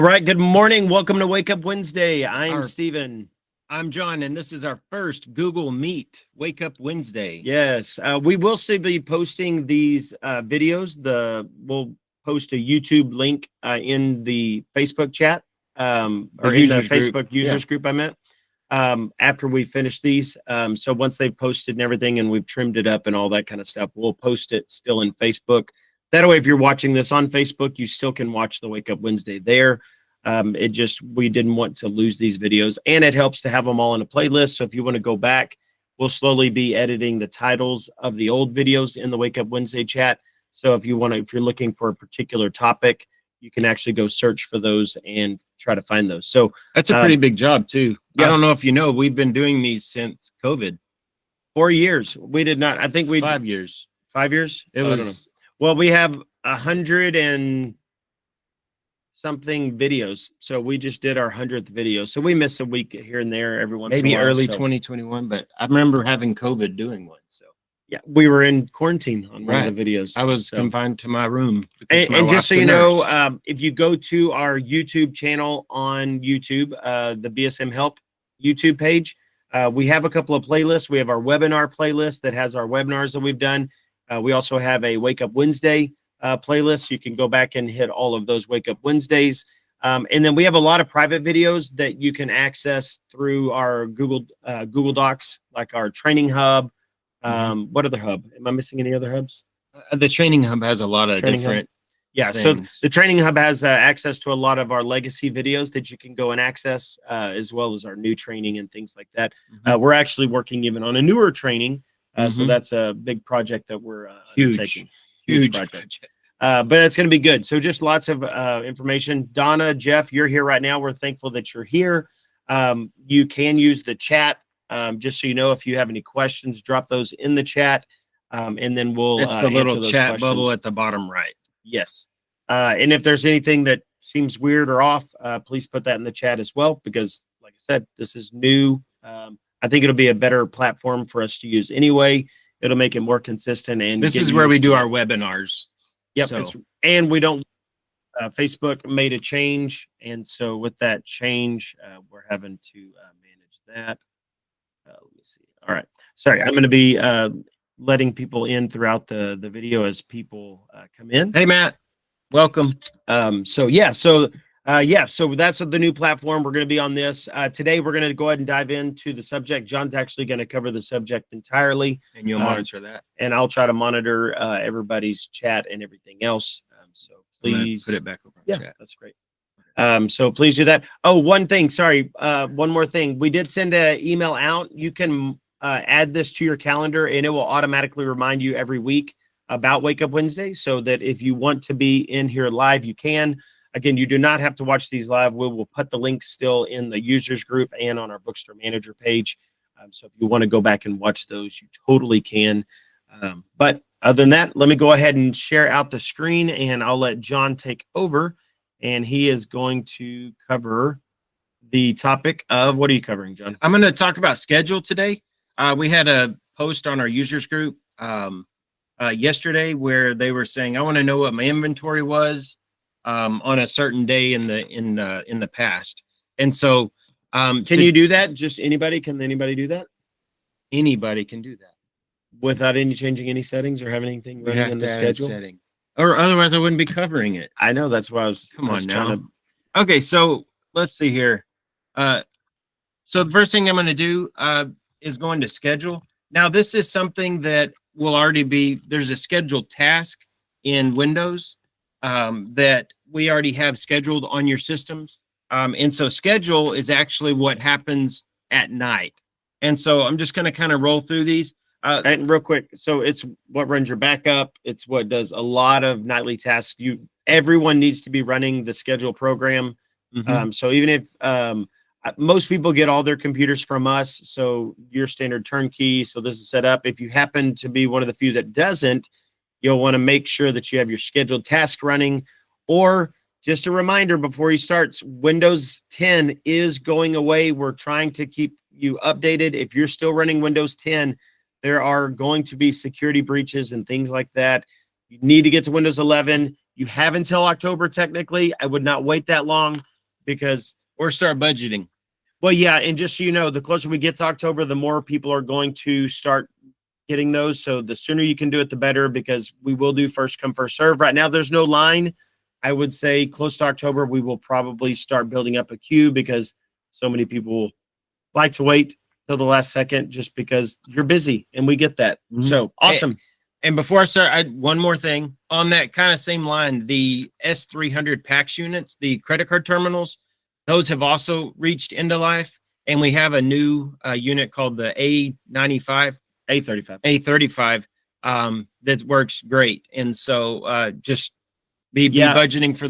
All right, good morning. Welcome to Wake Up Wednesday. I'm Steven. I'm John, and this is our first Google Meet Wake Up Wednesday. Yes, we will still be posting these videos. We'll post a YouTube link in the Facebook chat or in the Facebook users group I meant after we finish these. So once they've posted and everything and we've trimmed it up and all that kind of stuff, we'll post it still in Facebook. That way, if you're watching this on Facebook, you still can watch the Wake Up Wednesday there. We didn't want to lose these videos, and it helps to have them all in a playlist. So if you want to go back, we'll slowly be editing the titles of the old videos in the Wake Up Wednesday chat. So if you're looking for a particular topic, you can actually go search for those and try to find those. So that's a pretty big job too. Yeah. I don't know if you know, we've been doing these since COVID. 4 years. We did not. I think 5 years. 5 years. It was. Well, we have 100 and something videos. So we just did our 100th video. So we miss a week here and there every once in a while. Maybe early 2021, but I remember having COVID doing one. So yeah, we were in quarantine on one of the videos. I was confined to my room. And just so you know, if you go to our YouTube channel on YouTube, the BSM Help YouTube page, we have a couple of playlists. We have our webinar playlist that has our webinars that we've done. We also have a Wake Up Wednesday playlist. You can go back and hit all of those Wake Up Wednesdays. And then we have a lot of private videos that you can access through our Google Docs, like our training hub. What other hub? Am I missing any other hubs? The training hub has a lot of different things. So the training hub has access to a lot of our legacy videos that you can go and access, as well as our new training and things like that. We're actually working even on a newer training. So that's a big project that we're undertaking. Huge project. But it's going to be good. So just lots of information. Donna, Jeff, you're here right now. We're thankful that you're here. You can use the chat. Just so you know, if you have any questions, drop those in the chat. And then we'll it's the little chat bubble at the bottom right. Yes. And if there's anything that seems weird or off, please put that in the chat as well, because like I said, this is new. I think it'll be a better platform for us to use anyway. It'll make it more consistent. And this is where we do our webinars. Yep. So. And we don't, Facebook made a change. And so with that change, we're having to manage that. Let me see. All right. Sorry. I'm going to be letting people in throughout the video as people come in. Hey, Matt. Welcome. So that's the new platform. We're going to be on this. Today, we're going to go ahead and dive into the subject. John's actually going to cover the subject entirely. And you'll monitor that. And I'll try to monitor everybody's chat and everything else. So please put it back over. Yeah, chat. That's great. So please do that. Oh, one thing. Sorry. One more thing. We did send an email out. You can add this to your calendar, and it will automatically remind you every week about Wake Up Wednesday, so that if you want to be in here live, you can. Again, you do not have to watch these live. We will put the links still in the users group and on our Bookstore manager page. So if you want to go back and watch those, you totally can. But other than that, let me go ahead and share out the screen, and I'll let John take over. And he is going to cover the topic of, what are you covering, John? I'm going to talk about schedule today. We had a post on our users group yesterday where they were saying, I want to know what my inventory was on a certain day in the past. And so can you do that? Just anybody? Can anybody do that? Anybody can do that without changing any settings or having anything running in the schedule setting, or otherwise I wouldn't be covering it. I know, that's why I was Okay, so let's see here. So the first thing I'm going to do is go into schedule. Now this is something that will already be, there's a scheduled task in Windows that we already have scheduled on your systems. And so schedule is actually what happens at night. And so I'm just going to kind of roll through these. And real quick, so it's what runs your backup. It's what does a lot of nightly tasks. Everyone needs to be running the schedule program. So even if most people get all their computers from us, so your standard turnkey. So this is set up. If you happen to be one of the few that doesn't, you'll want to make sure that you have your scheduled task running. Or just a reminder before you start, Windows 10 is going away. We're trying to keep you updated. If you're still running Windows 10, there are going to be security breaches and things like that. You need to get to Windows 11. You have until October, technically. I would not wait that long. because or start budgeting. Well, yeah, and just so you know, the closer we get to October, the more people are going to start getting those. So the sooner you can do it, the better, because we will do first come, first serve. Right now, there's no line. I would say close to October, we will probably start building up a queue because so many people like to wait till the last second just because you're busy, and we get that. Mm-hmm. So awesome. And before I start, one more thing on that kind of same line, the S300 PAX units, the credit card terminals, those have also reached end of life. And we have a new unit called the A35 that works great. And so just be budgeting for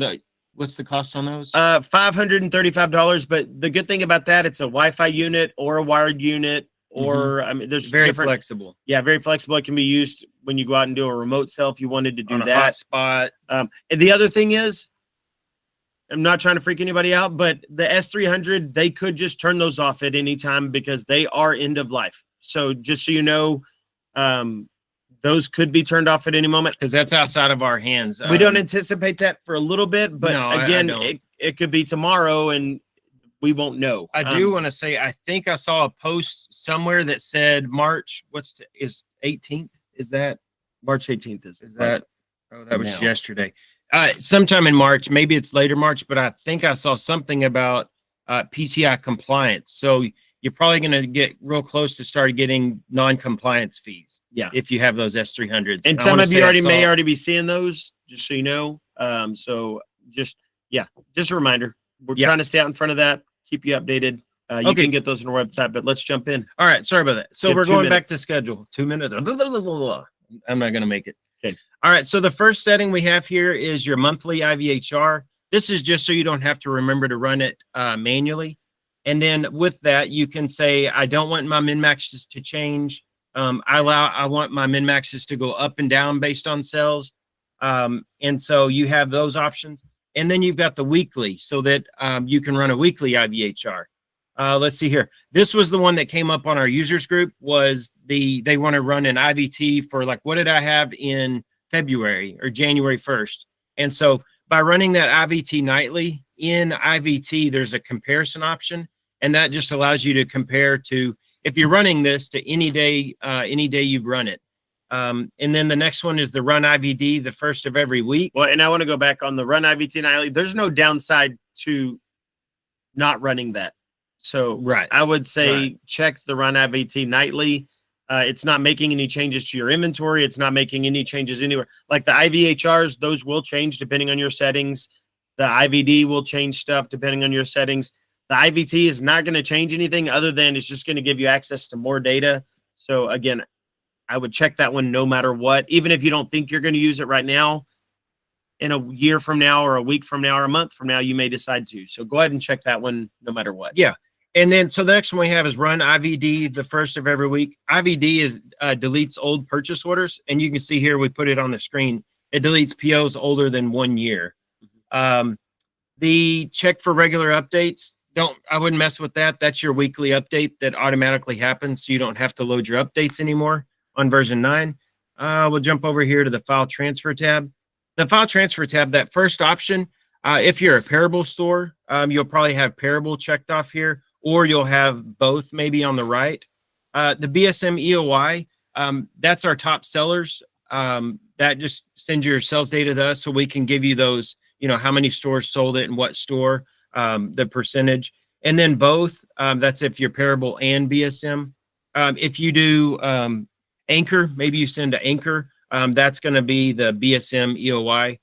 what's the cost on those? $535. But the good thing about that, it's a Wi-Fi unit or a wired unit, or I mean, there's very flexible. Yeah, very flexible. It can be used when you go out and do a remote cell if you wanted to do on a that hotspot. And the other thing is, I'm not trying to freak anybody out, but the S300, they could just turn those off at any time because they are end of life. So just so you know, those could be turned off at any moment because that's outside of our hands. We don't anticipate that for a little bit, but no, again, it could be tomorrow and we won't know. I do want to say, I think I saw a post somewhere that said March, is 18th? Is that March 18th? Is that? Oh, that was yesterday. Sometime in March, maybe it's later March, but I think I saw something about PCI compliance. So you're probably going to get real close to start getting non-compliance fees. Yeah. If you have those S300s. And some of you may already be seeing those, just so you know. So just a reminder. We're trying to stay out in front of that, keep you updated. You can get those on our website, but let's jump in. All right. Sorry about that. So we're going back to schedule. 2 minutes. I'm not going to make it. Okay. All right. So the first setting we have here is your monthly IVHR. This is just so you don't have to remember to run it manually. And then with that, you can say, I don't want my min-maxes to change. I want my min-maxes to go up and down based on sales. And so you have those options. And then you've got the weekly so that you can run a weekly IVHR. Let's see here. This was the one that came up on our users group, was they want to run an IVT for like, what did I have in February or January 1st? And so by running that IVT nightly in IVT, there's a comparison option. And that just allows you to compare to, if you're running this to any day you've run it. And then the next one is the run IVD, the first of every week. Well, and I want to go back on the run IVT nightly. There's no downside to not running that. So I would say check the run IVT nightly. It's not making any changes to your inventory. It's not making any changes anywhere. Like the IVHRs, those will change depending on your settings. The IVD will change stuff depending on your settings. The IVT is not going to change anything other than it's just going to give you access to more data. So again, I would check that one no matter what, even if you don't think you're going to use it right now. In a year from now or a week from now or a month from now, you may decide to. So go ahead and check that one no matter what. Yeah. And then, so the next one we have is run IVD the first of every week. IVD deletes old purchase orders. And you can see here, we put it on the screen. It deletes POs older than 1 year. The check for regular updates. I wouldn't mess with that. That's your weekly update that automatically happens. So you don't have to load your updates anymore on version 9. We'll jump over here to the file transfer tab. The file transfer tab, that first option, if you're a Parable store, you'll probably have Parable checked off here, or you'll have both maybe on the right. The BSM EOI, that's our top sellers. That just sends your sales data to us so we can give you those, how many stores sold it and what store, the percentage. And then both, that's if you're Parable and BSM. If you do Anchor, maybe you send to Anchor, that's going to be the BSM EOI.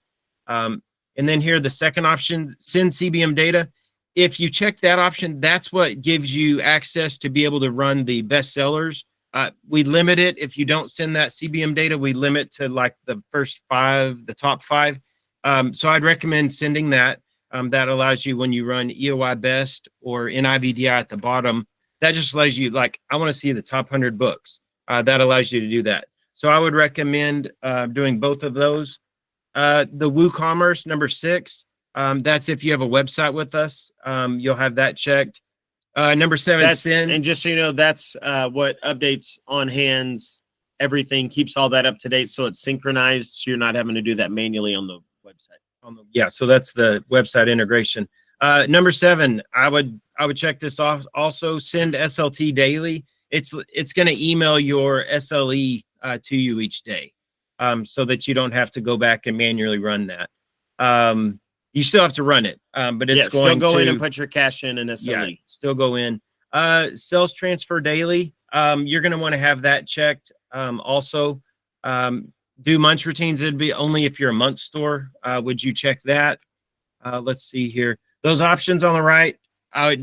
And then here, the second option, send CBM data. If you check that option, that's what gives you access to be able to run the best sellers. We limit it. If you don't send that CBM data, we limit to like the first 5, the top 5. So I'd recommend sending that. That allows you, when you run EOI best or NIVDI at the bottom, that just allows you, like, I want to see the top 100 books. That allows you to do that. So I would recommend doing both of those. The WooCommerce number 6, that's if you have a website with us, you'll have that checked. Number 7, send. And just so you know, that's what updates on hands, everything, keeps all that up to date. So it's synchronized. So you're not having to do that manually on the website. Yeah, so that's the website integration. Number 7, I would check this off. Also, send SLT daily. It's going to email your SLE to you each day, so that you don't have to go back and manually run that. You still have to run it, but it's going still go to in and put your cash in and SLE. Yeah, still go in. Sales transfer daily. You're going to want to have that checked. Also, do month routines. It'd be only if you're a month store. Would you check that? Let's see here. Those options on the right,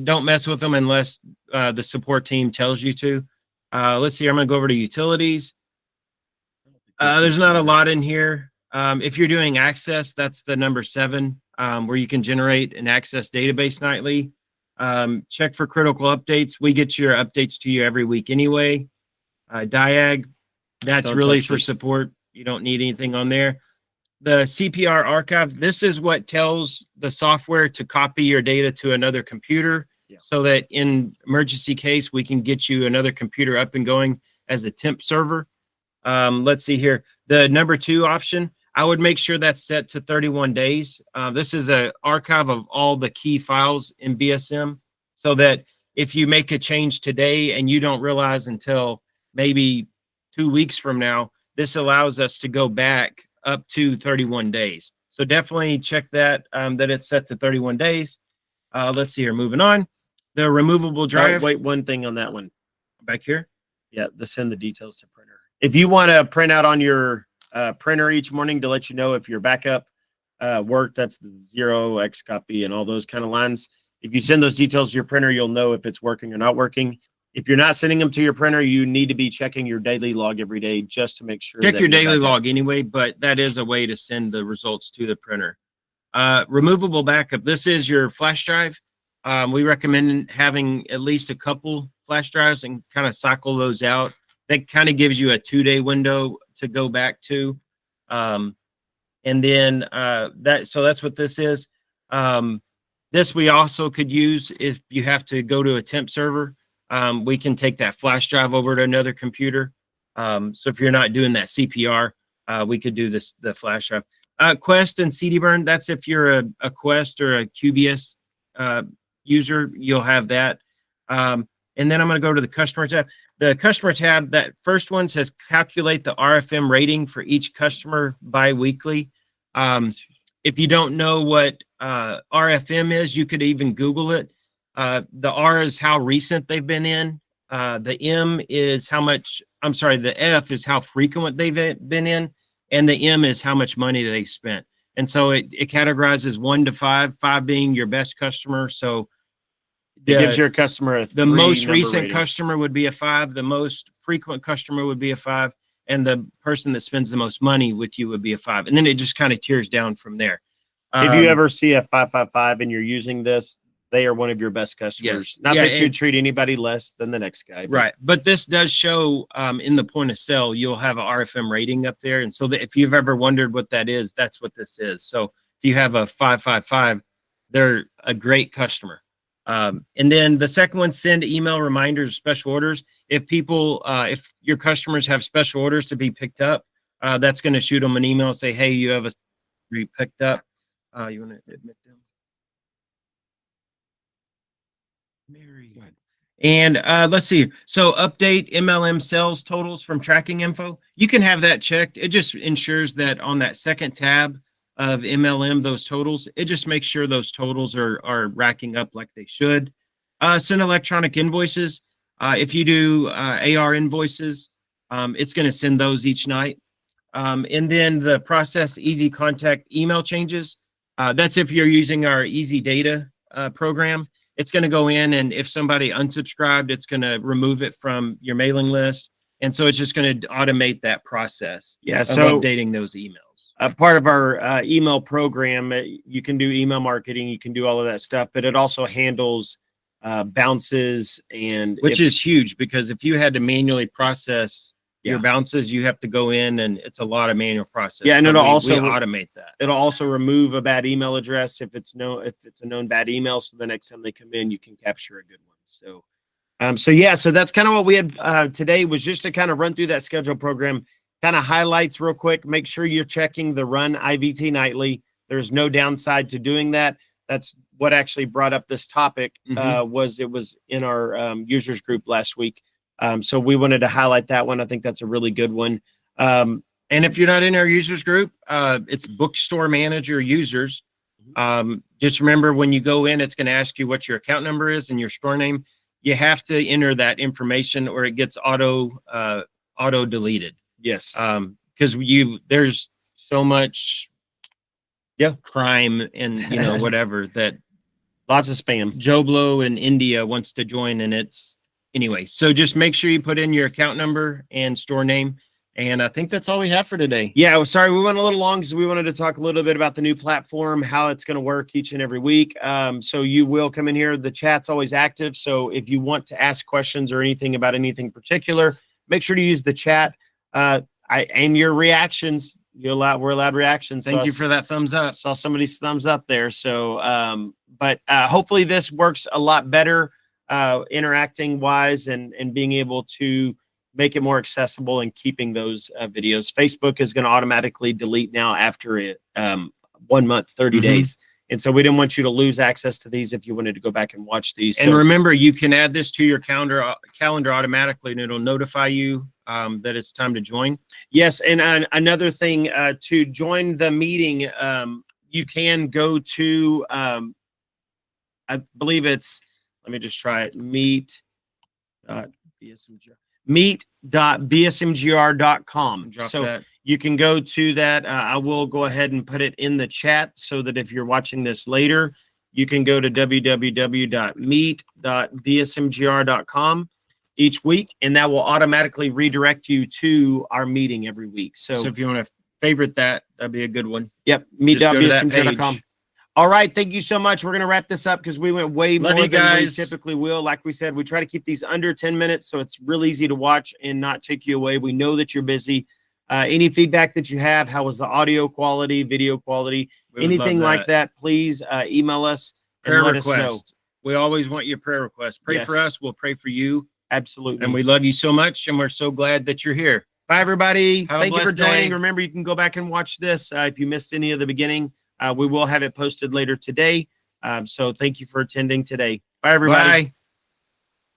don't mess with them unless the support team tells you to. Let's see. I'm going to go over to utilities. There's not a lot in here. If you're doing access, that's the number 7, where you can generate an access database nightly. Check for critical updates. We get your updates to you every week anyway. Diag, that's really for support. You don't need anything on there. The CPR archive, this is what tells the software to copy your data to another computer, so that in emergency case, we can get you another computer up and going as a temp server. Let's see here. The number 2 option, I would make sure that's set to 31 days. This is an archive of all the key files in BSM, so that if you make a change today and you don't realize until maybe 2 weeks from now, this allows us to go back up to 31 days. So definitely check that, that it's set to 31 days. Let's see here. Moving on. The removable drive. Wait, one thing on that one. Back here. Yeah, send the details to printer. If you want to print out on your printer each morning to let you know if your backup worked, that's the 0x copy and all those kind of lines. If you send those details to your printer, you'll know if it's working or not working. If you're not sending them to your printer, you need to be checking your daily log every day just to make sure. Check your daily log anyway, but that is a way to send the results to the printer. Removable backup. This is your flash drive. We recommend having at least a couple flash drives and kind of cycle those out. That kind of gives you a 2-day window to go back to. And then so that's what this is. This we also could use if you have to go to a temp server. We can take that flash drive over to another computer. So if you're not doing that CPR, we could do the flash drive. Quest and CD burn, that's if you're a Quest or a QBS user, you'll have that. And then I'm going to go to the customer tab. The customer tab, that first one says calculate the RFM rating for each customer bi-weekly. If you don't know what RFM is, you could even Google it. The R is how recent they've been in. The M is the F is how frequent they've been in. And the M is how much money they spent. And so it categorizes 1 to 5, 5 being your best customer. So it gives your customer the most recent rating. Customer would be a 5. The most frequent customer would be a 5. And the person that spends the most money with you would be a 5. And then it just kind of tiers down from there. If you ever see a 555 and you're using this, they are one of your best customers. Yes. Not that you'd treat anybody less than the next guy. Right. But this does show in the point of sale, you'll have an RFM rating up there. And so if you've ever wondered what that is, that's what this is. So if you have a 555, they're a great customer. And then the second one, send email reminders, special orders. If people, if your customers have special orders to be picked up, that's going to shoot them an email and say, hey, you have a picked up. You want to admit them? Mary. And let's see. So update MLM sales totals from tracking info. You can have that checked. It just ensures that on that second tab of MLM, those totals, it just makes sure those totals are racking up like they should. Send electronic invoices. If you do AR invoices, it's going to send those each night. And then the process easy contact email changes. That's if you're using our easy data program. It's going to go in, and if somebody unsubscribed, it's going to remove it from your mailing list. And so it's just going to automate that process of updating those emails. Part of our email program, you can do email marketing, you can do all of that stuff, but it also handles bounces, and which is huge, because if you had to manually process your bounces, you have to go in, and it's a lot of manual process. Yeah, and it'll also automate that. It'll also remove a bad email address if it's a known bad email. So the next time they come in, you can capture a good one. So, so that's kind of what we had today, was just to kind of run through that schedule program, kind of highlights real quick. Make sure you're checking the run IVT nightly. There's no downside to doing that. That's what actually brought up this topic was in our users group last week. So we wanted to highlight that one. I think that's a really good one. And if you're not in our users group, it's Bookstore Manager Users. Just remember, when you go in, it's going to ask you what your account number is and your store name. You have to enter that information or it gets auto deleted. Yes. Because there's so much crime and whatever that lots of spam. Joe Blow in India wants to join, and it's anyway. So just make sure you put in your account number and store name. And I think that's all we have for today. Yeah, sorry, we went a little long because we wanted to talk a little bit about the new platform, how it's going to work each and every week. So you will come in here. The chat's always active. So if you want to ask questions or anything about anything particular, make sure to use the chat. And your reactions. We're allowed reactions. Thank you for that thumbs up. Saw somebody's thumbs up there. So, but hopefully this works a lot better, interacting wise and being able to make it more accessible and keeping those videos. Facebook is going to automatically delete now after 1 month, 30 days. And so we didn't want you to lose access to these if you wanted to go back and watch these. And remember, you can add this to your calendar automatically, and it'll notify you that it's time to join. Yes, and another thing, to join the meeting, you can go to, I believe it's, let me just try it, meet.bsmgr.com. So that. You can go to that. I will go ahead and put it in the chat so that if you're watching this later, you can go to www.meet.bsmgr.com each week, and that will automatically redirect you to our meeting every week. So if you want to favorite that, that'd be a good one. Yep, meet.bsmgr.com. All right, thank you so much. We're going to wrap this up because we went way more than we typically will. Like we said, we try to keep these under 10 minutes, so it's real easy to watch and not take you away. We know that you're busy. Any feedback that you have, how was the audio quality, video quality, anything like that, please email us and let us know. We always want your prayer requests. Pray for us. We'll pray for you. Absolutely. And we love you so much, and we're so glad that you're here. Bye, everybody. Thank you for joining. Day. Remember, you can go back and watch this if you missed any of the beginning. We will have it posted later today. So thank you for attending today. Bye, everybody. Bye.